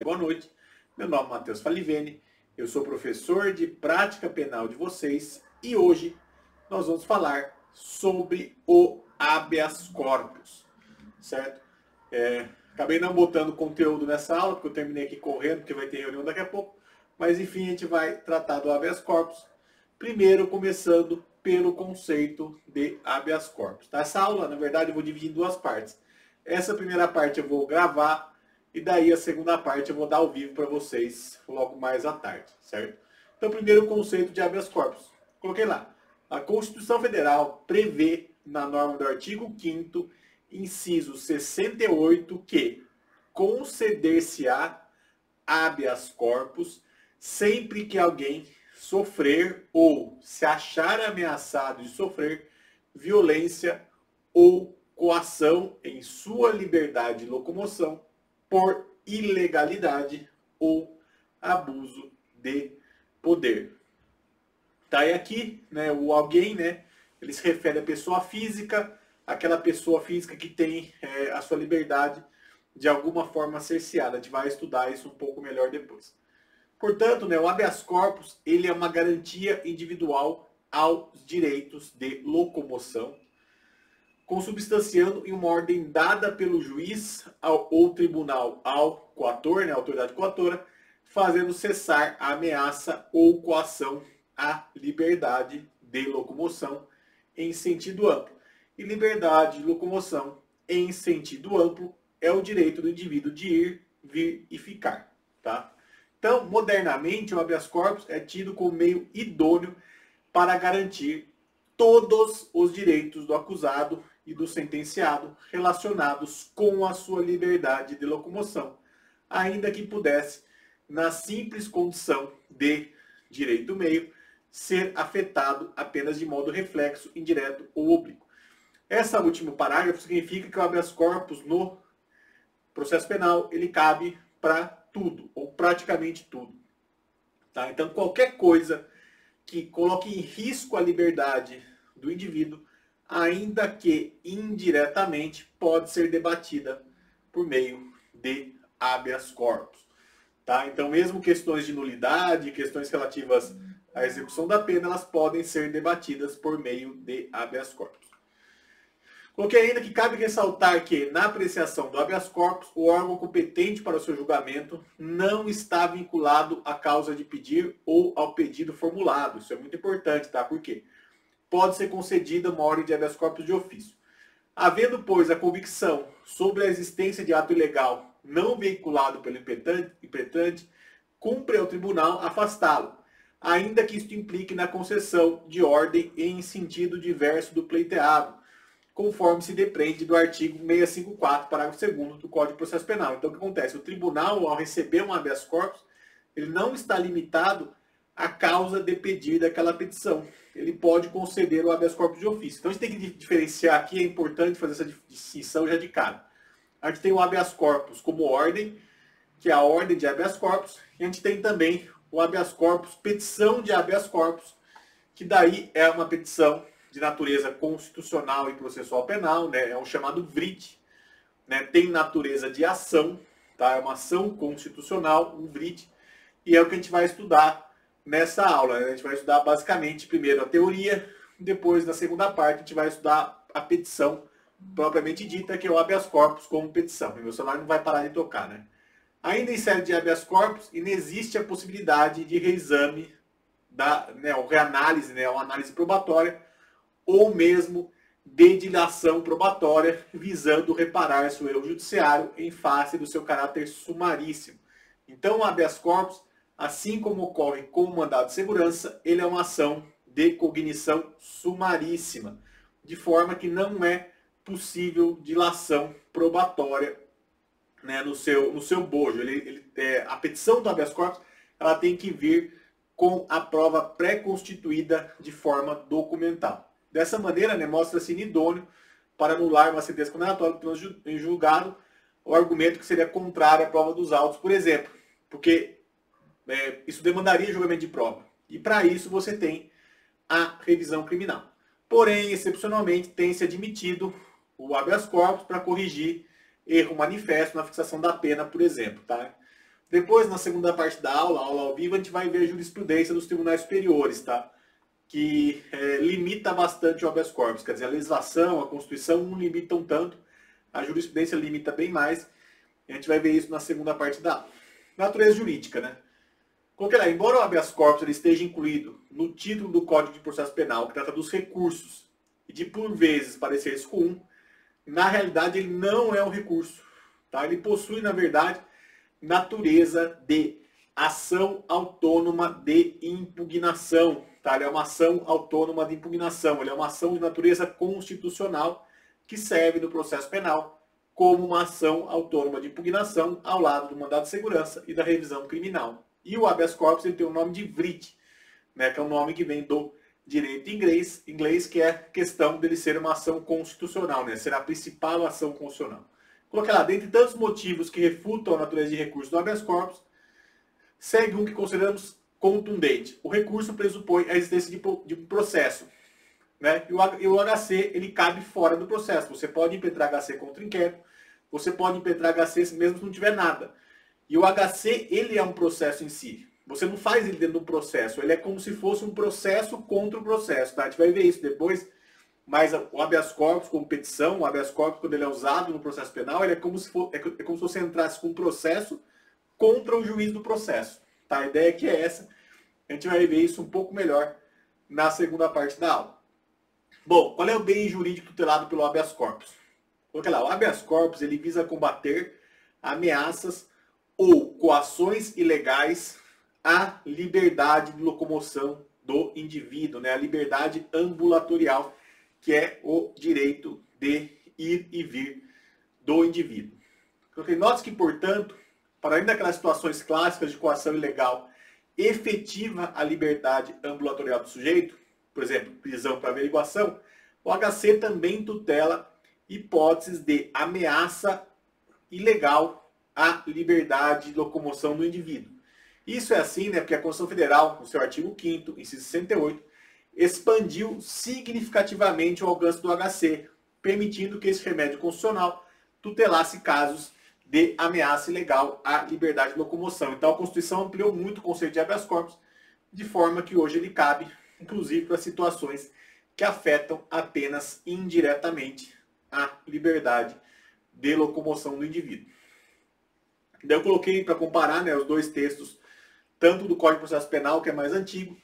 Boa noite, meu nome é Matheus Falivene, eu sou professor de prática penal de vocês e hoje nós vamos falar sobre o habeas corpus, certo? Acabei não botando conteúdo nessa aula, porque eu terminei aqui correndo, porque vai ter reunião daqui a pouco, mas enfim, a gente vai tratar do habeas corpus, primeiro começando pelo conceito de habeas corpus. Tá? Essa aula, na verdade, eu vou dividir em duas partes. Essa primeira parte eu vou gravar e daí a segunda parte eu vou dar ao vivo para vocês logo mais à tarde, certo? Então, primeiro o conceito de habeas corpus. Coloquei lá. A Constituição Federal prevê, na norma do artigo 5º, inciso 68, que conceder-se-á habeas corpus sempre que alguém sofrer ou se achar ameaçado de sofrer violência ou coação em sua liberdade de locomoção por ilegalidade ou abuso de poder. Tá, e aqui, né, o alguém, né, ele se refere à pessoa física, aquela pessoa física que tem a sua liberdade de alguma forma cerceada. A gente vai estudar isso um pouco melhor depois. Portanto, né, o habeas corpus ele é uma garantia individual aos direitos de locomoção, consubstanciando em uma ordem dada pelo juiz ou tribunal ao coator, né, autoridade coatora, fazendo cessar a ameaça ou coação à liberdade de locomoção em sentido amplo. E liberdade de locomoção em sentido amplo é o direito do indivíduo de ir, vir e ficar. Tá? Então, modernamente, o habeas corpus é tido como meio idôneo para garantir todos os direitos do acusado e do sentenciado relacionados com a sua liberdade de locomoção, ainda que pudesse, na simples condição de direito meio, ser afetado apenas de modo reflexo, indireto ou oblíquo. Esse último parágrafo significa que o habeas corpus no processo penal ele cabe para tudo, ou praticamente tudo. Tá? Então, qualquer coisa que coloque em risco a liberdade do indivíduo, ainda que indiretamente, pode ser debatida por meio de habeas corpus. Tá? Então, mesmo questões de nulidade, questões relativas à execução da pena, elas podem ser debatidas por meio de habeas corpus. Coloquei ainda que cabe ressaltar que, na apreciação do habeas corpus, o órgão competente para o seu julgamento não está vinculado à causa de pedir ou ao pedido formulado. Isso é muito importante, tá? Por quê? Pode ser concedida uma ordem de habeas corpus de ofício. Havendo, pois, a convicção sobre a existência de ato ilegal não veiculado pelo impetrante, cumpre ao tribunal afastá-lo, ainda que isto implique na concessão de ordem em sentido diverso do pleiteado, conforme se depreende do artigo 654, parágrafo 2º do Código de Processo Penal. Então, o que acontece? O tribunal, ao receber um habeas corpus, ele não está limitado à causa de pedir daquela petição. Ele pode conceder o habeas corpus de ofício. Então, a gente tem que diferenciar aqui, é importante fazer essa distinção já de cara. A gente tem o habeas corpus como ordem, que é a ordem de habeas corpus, e a gente tem também o habeas corpus, petição de habeas corpus, que daí é uma petição de natureza constitucional e processual penal, né? É o chamado VRIT, né? Tem natureza de ação, tá? É uma ação constitucional, um VRIT, e é o que a gente vai estudar nessa aula, né? A gente vai estudar basicamente primeiro a teoria, depois na segunda parte a gente vai estudar a petição propriamente dita, que é o habeas corpus como petição. Meu celular não vai parar de tocar, né? Ainda em série de habeas corpus, inexiste a possibilidade de reexame, ou reanálise, né? Uma análise probatória, ou mesmo de dilação probatória, visando reparar seu erro judiciário em face do seu caráter sumaríssimo. Então, o habeas corpus, assim como ocorre com o mandado de segurança, ele é uma ação de cognição sumaríssima, de forma que não é possível dilação probatória, né, no seu bojo. A petição do habeas corpus ela tem que vir com a prova pré-constituída de forma documental. Dessa maneira, né, mostra-se inidôneo para anular uma sentença condenatória em julgado o argumento que seria contrário à prova dos autos, por exemplo, porque isso demandaria julgamento de prova. E para isso você tem a revisão criminal. Porém, excepcionalmente, tem-se admitido o habeas corpus para corrigir erro manifesto na fixação da pena, por exemplo. Tá? Depois, na segunda parte da aula, aula ao vivo, a gente vai ver a jurisprudência dos tribunais superiores, tá? Que limita bastante o habeas corpus. Quer dizer, a legislação, a Constituição não limitam tanto, a jurisprudência limita bem mais. A gente vai ver isso na segunda parte da aula. Natureza jurídica, né? Coloquei lá, embora o habeas corpus ele esteja incluído no título do Código de Processo Penal, que trata dos recursos, e de, por vezes, pareceres comum, na realidade ele não é um recurso. Tá? Ele possui, na verdade, natureza de ação autônoma de impugnação. Tá? Ele é uma ação autônoma de impugnação. Ele é uma ação de natureza constitucional que serve no processo penal como uma ação autônoma de impugnação ao lado do mandado de segurança e da revisão criminal. E o habeas corpus ele tem o nome de writ, né, que é um nome que vem do direito inglês, que é a questão dele ser uma ação constitucional, né, ser a principal ação constitucional. Coloquei lá, dentre tantos motivos que refutam a natureza de recurso do habeas corpus, segue um que consideramos contundente. O recurso pressupõe a existência de um processo. Né? E o HC ele cabe fora do processo. Você pode impetrar HC contra inquérito, você pode impetrar HC mesmo se não tiver nada. E o HC, ele é um processo em si. Você não faz ele dentro do processo. Ele é como se fosse um processo contra o processo. Tá? A gente vai ver isso depois. Mas o habeas corpus como petição, o habeas corpus quando ele é usado no processo penal, ele é como se você entrasse com um processo contra o juiz do processo. Tá? A ideia que é essa. A gente vai ver isso um pouco melhor na segunda parte da aula. Bom, qual é o bem jurídico tutelado pelo habeas corpus? Coloquei lá, o habeas corpus ele visa combater ameaças ou coações ilegais à liberdade de locomoção do indivíduo, né? A liberdade ambulatorial, que é o direito de ir e vir do indivíduo. Note que, portanto, para além daquelas situações clássicas de coação ilegal efetiva a liberdade ambulatorial do sujeito, por exemplo, prisão para averiguação, o HC também tutela hipóteses de ameaça ilegal à liberdade de locomoção do indivíduo. Isso é assim, né, porque a Constituição Federal, no seu artigo 5º, inciso 68, expandiu significativamente o alcance do HC, permitindo que esse remédio constitucional tutelasse casos de ameaça ilegal à liberdade de locomoção. Então a Constituição ampliou muito o conceito de habeas corpus, de forma que hoje ele cabe, inclusive, para situações que afetam apenas indiretamente a liberdade de locomoção do indivíduo. Daí eu coloquei para comparar, né, os dois textos, tanto do Código de Processo Penal, que é mais antigo,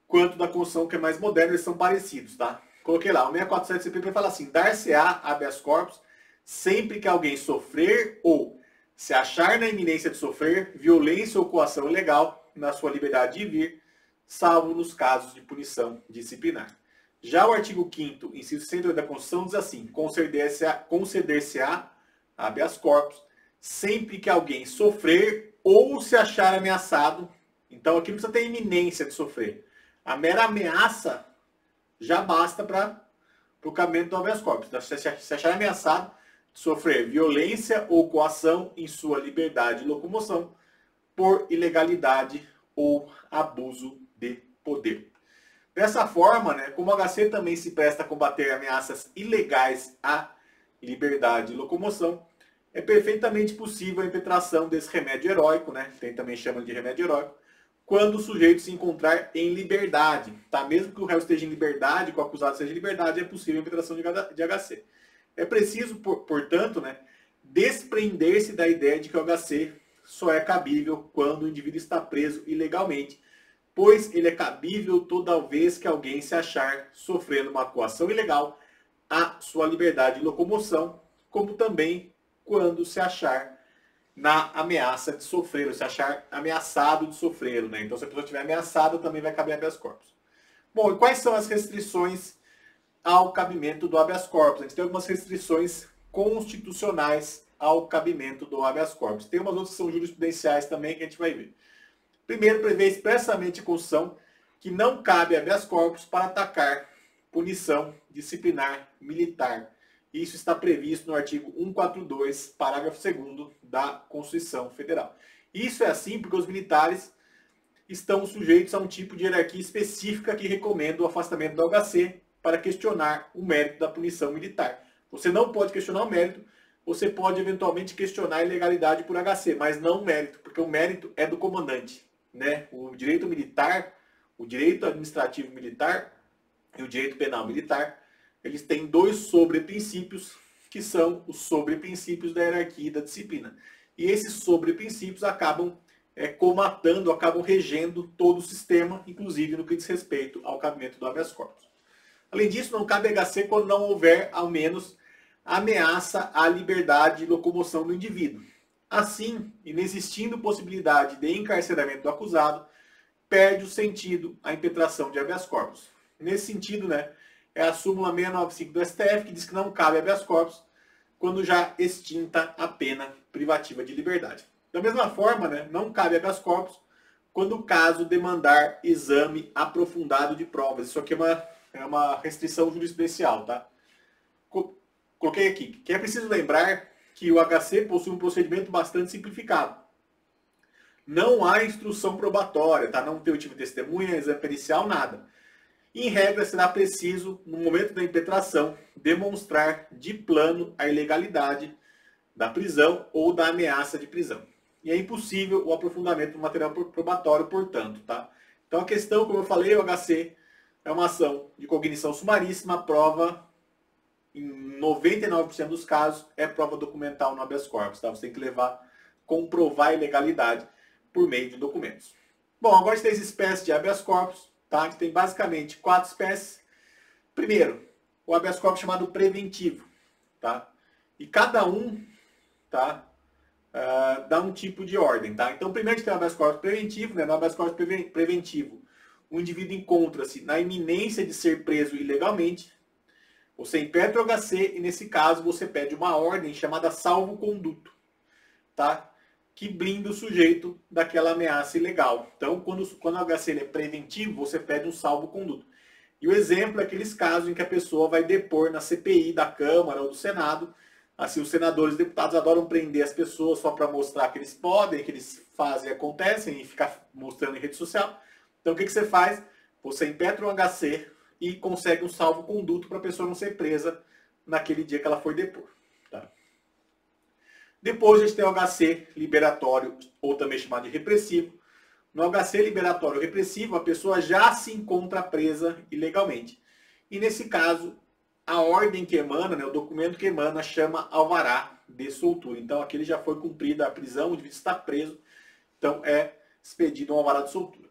quanto da Constituição, que é mais moderna, eles são parecidos, tá? Coloquei lá, o 647 CPP fala assim, dar-se-á habeas corpus sempre que alguém sofrer ou se achar na iminência de sofrer violência ou coação ilegal na sua liberdade de vir, salvo nos casos de punição disciplinar. Já o artigo 5º, inciso 108 da Constituição, diz assim, conceder-se-á habeas corpus sempre que alguém sofrer ou se achar ameaçado. Então aqui não precisa ter iminência de sofrer. A mera ameaça já basta para o cabimento do habeas corpus. Então, se achar ameaçado de sofrer violência ou coação em sua liberdade de locomoção por ilegalidade ou abuso de poder. Dessa forma, né, como o HC também se presta a combater ameaças ilegais à liberdade de locomoção, é perfeitamente possível a impetração desse remédio heróico, né, tem também chama de remédio heróico, quando o sujeito se encontrar em liberdade. Tá? Mesmo que o réu esteja em liberdade, que o acusado seja em liberdade, é possível a impetração de HC. É preciso, portanto, né, desprender-se da ideia de que o HC só é cabível quando o indivíduo está preso ilegalmente, pois ele é cabível toda vez que alguém se achar sofrendo uma coação ilegal à sua liberdade de locomoção, como também quando se achar na ameaça de sofrer, ou se achar ameaçado de sofrer. Né? Então, se a pessoa estiver ameaçada, também vai caber habeas corpus. Bom, e quais são as restrições ao cabimento do habeas corpus? A gente tem algumas restrições constitucionais ao cabimento do habeas corpus. Tem umas outras que são jurisprudenciais também que a gente vai ver. Primeiro, prevê expressamente a Constituição que não cabe habeas corpus para atacar punição disciplinar militar. Isso está previsto no artigo 142, parágrafo 2º da Constituição Federal. Isso é assim porque os militares estão sujeitos a um tipo de hierarquia específica que recomenda o afastamento do HC para questionar o mérito da punição militar. Você não pode questionar o mérito, você pode eventualmente questionar a ilegalidade por HC, mas não o mérito, porque o mérito é do comandante, né? O direito militar, o direito administrativo militar e o direito penal militar, eles têm dois sobreprincípios, que são os sobreprincípios da hierarquia e da disciplina. E esses sobreprincípios acabam comatando, acabam regendo todo o sistema, inclusive no que diz respeito ao cabimento do habeas corpus. Além disso, não cabe HC quando não houver, ao menos, ameaça à liberdade de locomoção do indivíduo. Assim, inexistindo possibilidade de encarceramento do acusado, perde o sentido a impetração de habeas corpus. Nesse sentido, né, é a súmula 695 do STF que diz que não cabe habeas corpus quando já extinta a pena privativa de liberdade. Da mesma forma, né, não cabe habeas corpus quando o caso demandar exame aprofundado de provas. Isso aqui é uma restrição jurisprudencial, tá? Coloquei aqui, que é preciso lembrar que o HC possui um procedimento bastante simplificado. Não há instrução probatória, tá? Não tem última testemunha, exame pericial, nada. Em regra, será preciso, no momento da impetração, demonstrar de plano a ilegalidade da prisão ou da ameaça de prisão. E é impossível o aprofundamento do material probatório, portanto, tá? Então a questão, como eu falei, o HC é uma ação de cognição sumaríssima, a prova, em 99% dos casos, é prova documental no habeas corpus, tá? Você tem que comprovar a ilegalidade por meio de documentos. Bom, agora a gente tem as espécies de habeas corpus, tá? A gente tem basicamente 4 espécies. Primeiro, o habeas corpus chamado preventivo, tá? E cada um, tá? Dá um tipo de ordem, tá? Então, primeiro a gente tem o habeas corpus preventivo, né? No habeas corpus preventivo, o indivíduo encontra-se na iminência de ser preso ilegalmente. Você impetra o HC e, nesse caso, você pede uma ordem chamada salvo-conduto, tá? Que blinda o sujeito daquela ameaça ilegal. Então, quando o HC é preventivo, você pede um salvo-conduto. E o exemplo é aqueles casos em que a pessoa vai depor na CPI da Câmara ou do Senado. Assim, os senadores e deputados adoram prender as pessoas só para mostrar que eles podem, que eles fazem e acontecem, e ficar mostrando em rede social. Então, o que você faz? Você impetra um HC e consegue um salvo-conduto para a pessoa não ser presa naquele dia que ela for depor. Tá? Depois a gente tem o HC liberatório, ou também chamado de repressivo. No HC liberatório repressivo, a pessoa já se encontra presa ilegalmente. E nesse caso, a ordem que emana, né, o documento que emana, chama alvará de soltura. Então, aquele já foi cumprida a prisão, o indivíduo está preso, então é expedido um alvará de soltura.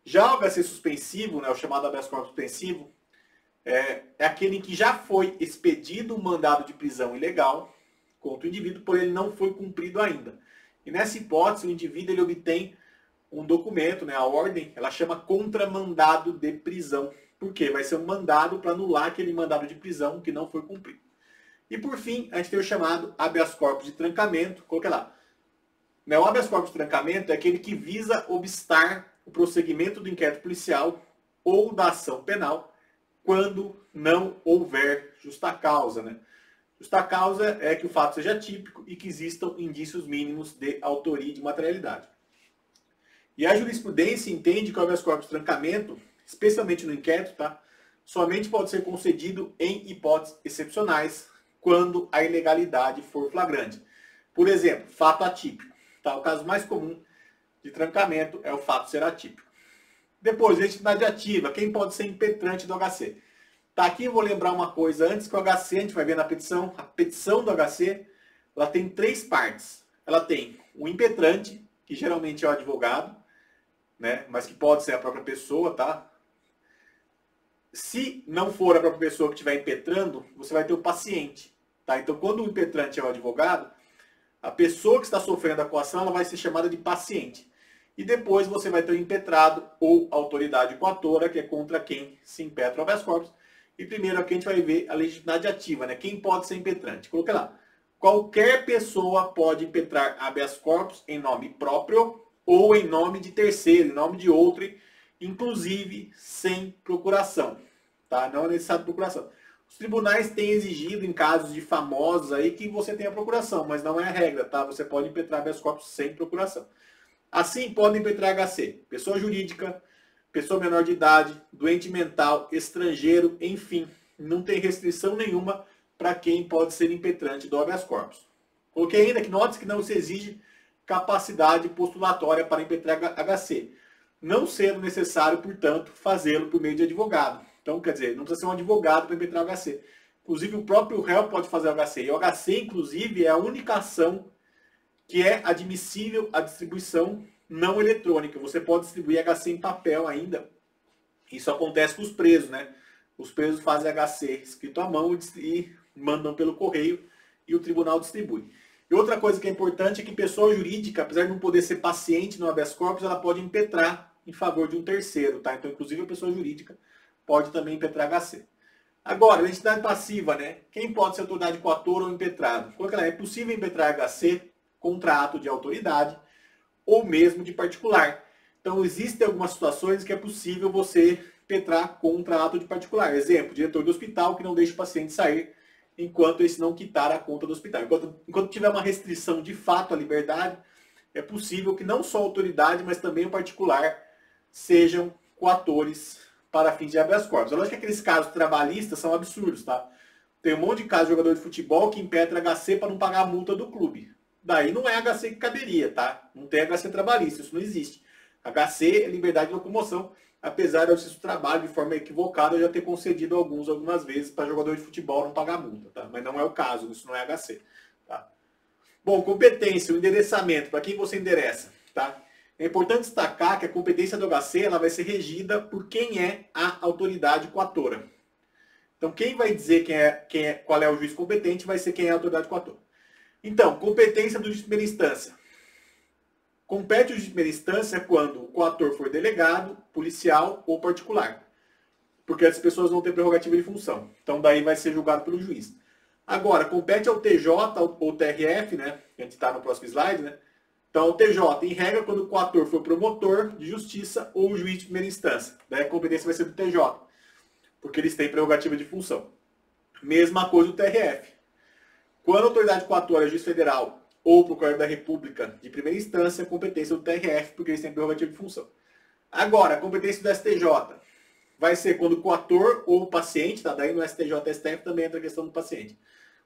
Já o HC suspensivo, né, o chamado habeas corpus suspensivo, é aquele em que já foi expedido um mandado de prisão ilegal contra o indivíduo, porém ele não foi cumprido ainda. E nessa hipótese, o indivíduo ele obtém um documento, né, a ordem, ela chama contramandado de prisão. Por quê? Vai ser um mandado para anular aquele mandado de prisão que não foi cumprido. E por fim, a gente tem o chamado habeas corpus de trancamento. Coloquei lá. O habeas corpus de trancamento é aquele que visa obstar o prosseguimento do inquérito policial ou da ação penal quando não houver justa causa, né? Justa causa é que o fato seja típico e que existam indícios mínimos de autoria e de materialidade. E a jurisprudência entende que o habeas corpus de trancamento, especialmente no inquérito, tá, somente pode ser concedido em hipóteses excepcionais, quando a ilegalidade for flagrante. Por exemplo, fato atípico. Tá? O caso mais comum de trancamento é o fato ser atípico. Depois, legitimidade ativa. Quem pode ser impetrante do HC? Tá, aqui eu vou lembrar uma coisa antes, que o HC, a gente vai ver na petição, a petição do HC, ela tem 3 partes. Ela tem o impetrante, que geralmente é o advogado, né, mas que pode ser a própria pessoa, tá? Se não for a própria pessoa que estiver impetrando, você vai ter o paciente, tá? Então, quando o impetrante é o advogado, a pessoa que está sofrendo a coação, ela vai ser chamada de paciente. E depois você vai ter o impetrado ou autoridade coatora, que é contra quem se impetra o habeas corpus. E primeiro aqui a gente vai ver a legitimidade ativa, né? Quem pode ser impetrante? Coloquei lá. Qualquer pessoa pode impetrar habeas corpus em nome próprio ou em nome de terceiro, em nome de outro, inclusive sem procuração. Tá? Não é necessário procuração. Os tribunais têm exigido, em casos de famosos, aí, que você tenha procuração, mas não é a regra. Tá? Você pode impetrar habeas corpus sem procuração. Assim, podem impetrar HC. Pessoa jurídica, pessoa menor de idade, doente mental, estrangeiro, enfim. Não tem restrição nenhuma para quem pode ser impetrante do habeas corpus. Coloquei ainda que note que não se exige capacidade postulatória para impetrar HC, não sendo necessário, portanto, fazê-lo por meio de advogado. Então, quer dizer, não precisa ser um advogado para impetrar o HC. Inclusive, o próprio réu pode fazer o HC. E o HC, inclusive, é a única ação que é admissível à distribuição não eletrônica. Você pode distribuir HC em papel ainda. Isso acontece com os presos, né? Os presos fazem HC escrito à mão e mandam pelo correio e o tribunal distribui. E outra coisa que é importante é que pessoa jurídica, apesar de não poder ser paciente no habeas corpus, ela pode impetrar em favor de um terceiro, tá? Então, inclusive, a pessoa jurídica pode também impetrar HC. Agora, identidade passiva, né? Quem pode ser autoridade coatora ou impetrado? É possível impetrar HC contra ato de autoridade ou mesmo de particular. Então, existem algumas situações que é possível você impetrar contra ato de particular. Exemplo, diretor do hospital que não deixa o paciente sair enquanto esse não quitar a conta do hospital. Enquanto tiver uma restrição de fato à liberdade, é possível que não só a autoridade, mas também o particular sejam coatores para fins de habeas corpus. É lógico que aqueles casos trabalhistas são absurdos, tá? Tem um monte de casos de jogador de futebol que impetra HC para não pagar a multa do clube. Daí não é HC que caberia, tá? Não tem HC trabalhista, isso não existe. HC é liberdade de locomoção, apesar de eu ser trabalho de forma equivocada, eu já ter concedido algumas vezes para jogador de futebol não pagar multa, tá? Mas não é o caso, isso não é HC, tá? Bom, competência, o endereçamento, para quem você endereça, tá? É importante destacar que a competência do HC ela vai ser regida por quem é a autoridade coatora. Então, quem vai dizer qual é o juiz competente vai ser quem é a autoridade coatora. Então, competência do juiz de primeira instância. Compete o juiz de primeira instância quando o coator for delegado, policial ou particular. Porque as pessoas vão ter prerrogativa de função. Então, daí vai ser julgado pelo juiz. Agora, compete ao TJ ou TRF, né? A gente está no próximo slide, né? Então, o TJ, em regra, quando o coator for promotor de justiça ou juiz de primeira instância. Daí a competência vai ser do TJ. Porque eles têm prerrogativa de função. Mesma coisa o TRF. Quando a autoridade coatora é juiz federal ou procurador da República de primeira instância, a competência do TRF, porque eles têm prerrogativa de função. Agora, a competência do STJ vai ser quando o coator ou o paciente, tá? Daí no STJ e STF também entra a questão do paciente.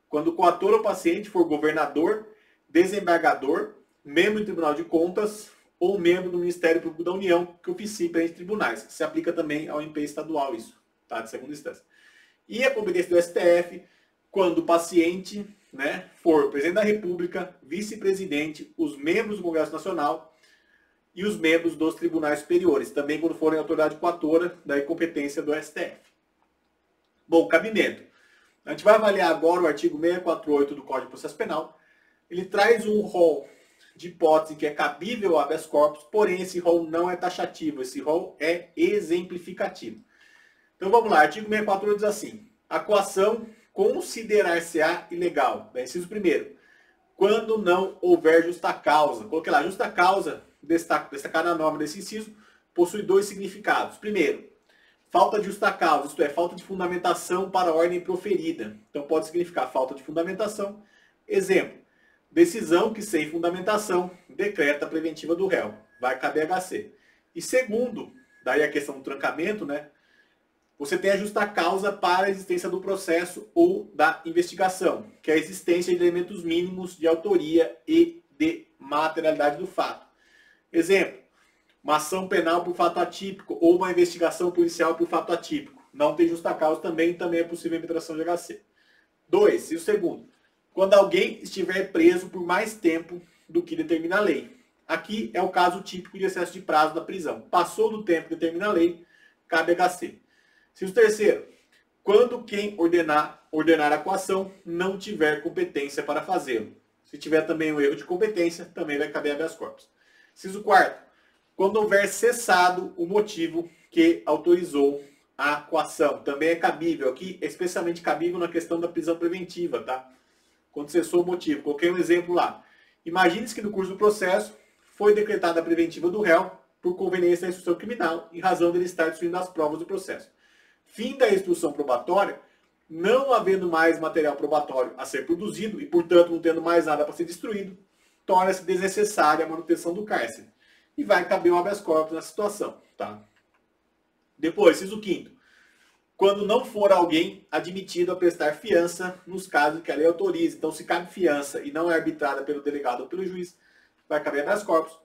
Quando o coator ou o paciente for governador, desembargador, membro do Tribunal de Contas ou membro do Ministério Público da União, que oficie perante tribunais. Se aplica também ao MP estadual isso, tá? De segunda instância. E a competência do STF, quando o paciente, né, for presidente da República, vice-presidente, os membros do Congresso Nacional e os membros dos tribunais superiores. Também quando forem autoridade coatora, daí competência do STF. Bom, cabimento. A gente vai avaliar agora o artigo 648 do Código de Processo Penal. Ele traz um rol de hipótese que é cabível ao habeas corpus, porém esse rol não é taxativo, esse rol é exemplificativo. Então vamos lá, artigo 648 diz assim: a coação considerar-se-á ilegal. Inciso primeiro, quando não houver justa causa. Coloquei lá, justa causa, destacar na norma desse inciso, possui dois significados. Primeiro, falta de justa causa, isto é, falta de fundamentação para a ordem proferida. Então pode significar falta de fundamentação. Exemplo, decisão que sem fundamentação decreta a preventiva do réu. Vai caber HC. E segundo, daí a questão do trancamento, né? Você tem a justa causa para a existência do processo ou da investigação, que é a existência de elementos mínimos de autoria e de materialidade do fato. Exemplo, uma ação penal por fato atípico ou uma investigação policial por fato atípico. Não tem justa causa também é possível a impetração de HC. 2. E o segundo, quando alguém estiver preso por mais tempo do que determina a lei. Aqui é o caso típico de excesso de prazo da prisão. Passou do tempo que determina a lei, cabe HC. Inciso terceiro, quando quem ordenar a coação não tiver competência para fazê-lo. Se tiver também um erro de competência, também vai caber habeas corpus. Inciso quarto, quando houver cessado o motivo que autorizou a coação. Também é cabível. Aqui é especialmente cabível na questão da prisão preventiva, tá? Quando cessou o motivo. Coloquei um exemplo lá. Imagine-se que no curso do processo foi decretada a preventiva do réu por conveniência da instrução criminal, em razão dele estar destruindo as provas do processo. Fim da instrução probatória, não havendo mais material probatório a ser produzido e, portanto, não tendo mais nada para ser destruído, torna-se desnecessária a manutenção do cárcere. E vai caber um habeas corpus na situação, tá? Depois, inciso quinto. quando não for alguém admitido a prestar fiança nos casos que a lei autorize. Então, se cabe fiança e não é arbitrada pelo delegado ou pelo juiz, vai caber habeas corpus.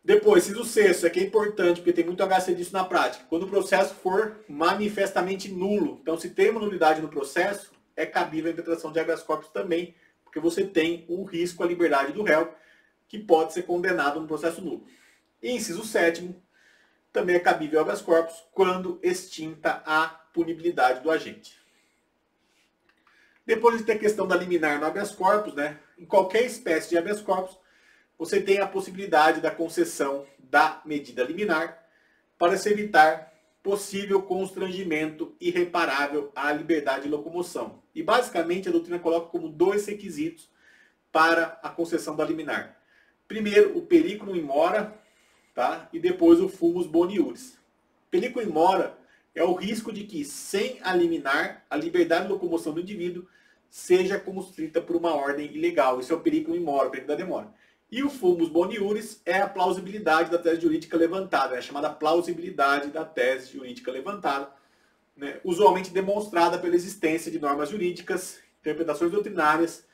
Depois, inciso sexto, aqui é importante, porque tem muito HC disso na prática. Quando o processo for manifestamente nulo, então se tem uma nulidade no processo, é cabível a impetração de habeas corpus também, porque você tem um risco à liberdade do réu, que pode ser condenado no processo nulo. E inciso sétimo, também é cabível habeas corpus quando extinta a punibilidade do agente. Depois de ter a questão da liminar no habeas corpus, né? Em qualquer espécie de habeas corpus, você tem a possibilidade da concessão da medida liminar para se evitar possível constrangimento irreparável à liberdade de locomoção. E basicamente a doutrina coloca como 2 requisitos para a concessão da liminar. Primeiro, o periculum in mora, tá? E depois o fumus boni iuris. Periculum in mora é o risco de que, sem a liminar, a liberdade de locomoção do indivíduo seja constrita por uma ordem ilegal. Isso é o periculum in mora, o perigo da demora. E o fumus boni iuris é a plausibilidade da tese jurídica levantada, é chamada plausibilidade da tese jurídica levantada, né? Usualmente demonstrada pela existência de normas jurídicas, interpretações doutrinárias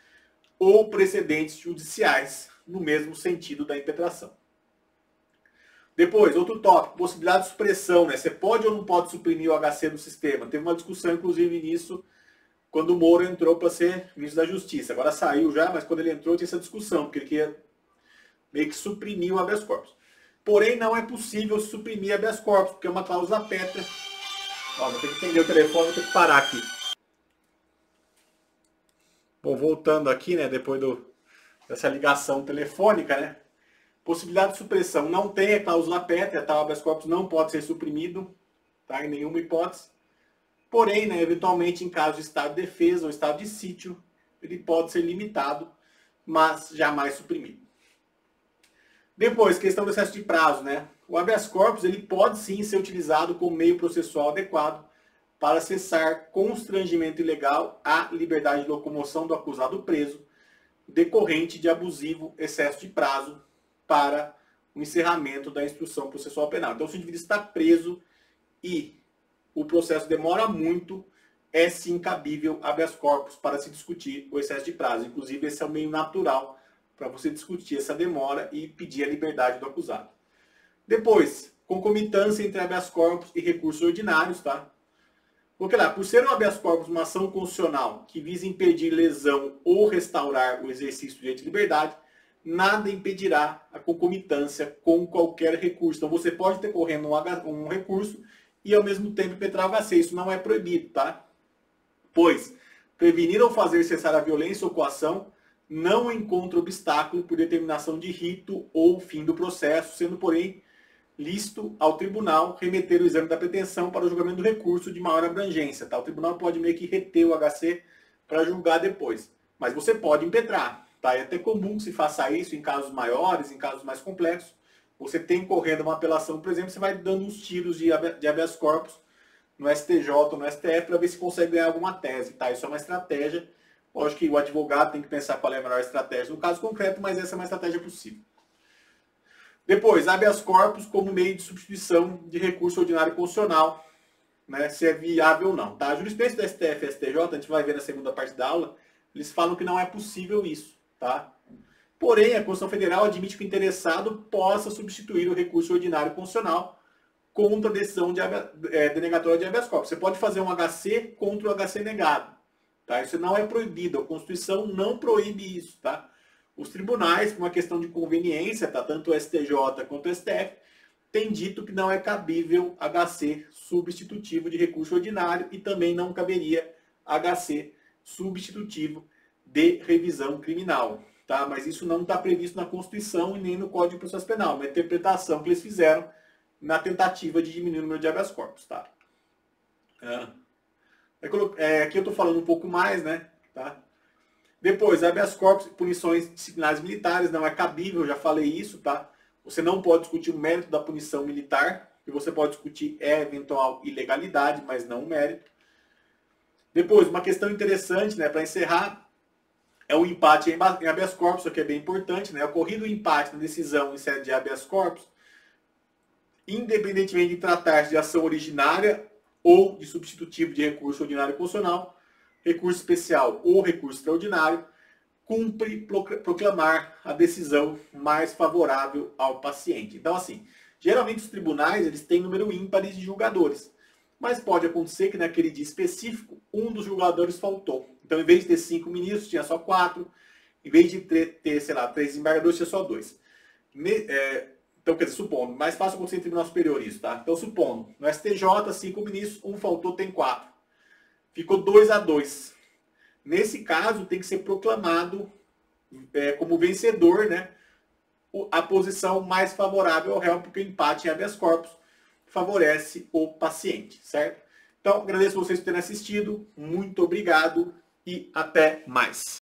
ou precedentes judiciais, no mesmo sentido da impetração. Depois, outro tópico, possibilidade de supressão, né? Você pode ou não pode suprimir o HC do sistema? Teve uma discussão, inclusive, nisso, quando o Moro entrou para ser ministro da Justiça. Agora saiu já, mas quando ele entrou tinha essa discussão, porque ele queria meio que suprimir o habeas corpus. Porém, não é possível suprimir habeas corpus, porque é uma cláusula pétrea. Ó, vou ter que atender o telefone, vou ter que parar aqui. Bom, voltando aqui, né, depois dessa ligação telefônica, né? Possibilidade de supressão não tem a cláusula pétrea, tá? O habeas corpus não pode ser suprimido, tá? Em nenhuma hipótese. Porém, né, eventualmente, em caso de estado de defesa ou estado de sítio, ele pode ser limitado, mas jamais suprimido. Depois, questão do excesso de prazo, né? O habeas corpus ele pode sim ser utilizado como meio processual adequado para cessar constrangimento ilegal à liberdade de locomoção do acusado preso, decorrente de abusivo excesso de prazo para o encerramento da instrução processual penal. Então, se o indivíduo está preso e o processo demora muito, é sim cabível habeas corpus para se discutir o excesso de prazo. Inclusive, esse é o meio natural para você discutir essa demora e pedir a liberdade do acusado. Depois, concomitância entre habeas corpus e recursos ordinários, tá? Porque lá, por ser um habeas corpus uma ação constitucional que visa impedir lesão ou restaurar o exercício do direito de liberdade, nada impedirá a concomitância com qualquer recurso. Então você pode ter correndo um recurso e ao mesmo tempo impetrar o HC. Isso não é proibido, tá? Pois, prevenir ou fazer cessar a violência ou coação não encontra obstáculo por determinação de rito ou fim do processo, sendo, porém, lícito ao tribunal remeter o exame da pretensão para o julgamento do recurso de maior abrangência. Tá? O tribunal pode meio que reter o HC para julgar depois. Mas você pode impetrar. Tá? É até comum que se faça isso em casos maiores, em casos mais complexos. Você tem correndo uma apelação, por exemplo, você vai dando uns tiros de habeas corpus no STJ ou no STF para ver se consegue ganhar alguma tese. Tá? Isso é uma estratégia. Lógico que o advogado tem que pensar qual é a melhor estratégia no caso concreto, mas essa é uma estratégia possível. Depois, habeas corpus como meio de substituição de recurso ordinário constitucional, né, se é viável ou não. Tá? A jurisprudência do STF e STJ, a gente vai ver na segunda parte da aula, eles falam que não é possível isso. Tá? Porém, a Constituição Federal admite que o interessado possa substituir o recurso ordinário constitucional contra a decisão denegatória de habeas corpus. Você pode fazer um HC contra o HC negado. Tá? Isso não é proibido, a Constituição não proíbe isso. Tá? Os tribunais, por uma questão de conveniência, tá? Tanto o STJ quanto o STF, têm dito que não é cabível HC substitutivo de recurso ordinário e também não caberia HC substitutivo de revisão criminal. Tá? Mas isso não está previsto na Constituição e nem no Código de Processo Penal, uma interpretação que eles fizeram na tentativa de diminuir o número de habeas corpus. Tá? Aqui eu estou falando um pouco mais, né? Tá? Depois, habeas corpus e punições disciplinares militares, não é cabível, já falei isso, tá? Você não pode discutir o mérito da punição militar, e você pode discutir eventual ilegalidade, mas não o mérito. Depois, uma questão interessante, né, para encerrar, é o empate em habeas corpus, isso aqui é bem importante, né? Ocorrido o empate na decisão em sede de habeas corpus, independentemente de tratar-se de ação originária ou de substitutivo de recurso ordinário constitucional, recurso especial ou recurso extraordinário, cumpre proclamar a decisão mais favorável ao paciente. Então, assim, geralmente os tribunais eles têm número ímpar de julgadores, mas pode acontecer que naquele dia específico um dos julgadores faltou. Então, em vez de ter 5 ministros, tinha só 4. Em vez de ter, sei lá, 3 desembargadores, tinha só 2. Então, quer dizer, supondo, mais fácil acontecer em Tribunal Superior isso, tá? Então, supondo, no STJ, 5 ministros, um faltou, tem 4. Ficou 2-2. Nesse caso, tem que ser proclamado como vencedor, né, a posição mais favorável ao réu, porque o empate em habeas corpus favorece o paciente, certo? Então, agradeço vocês por terem assistido, muito obrigado e até mais.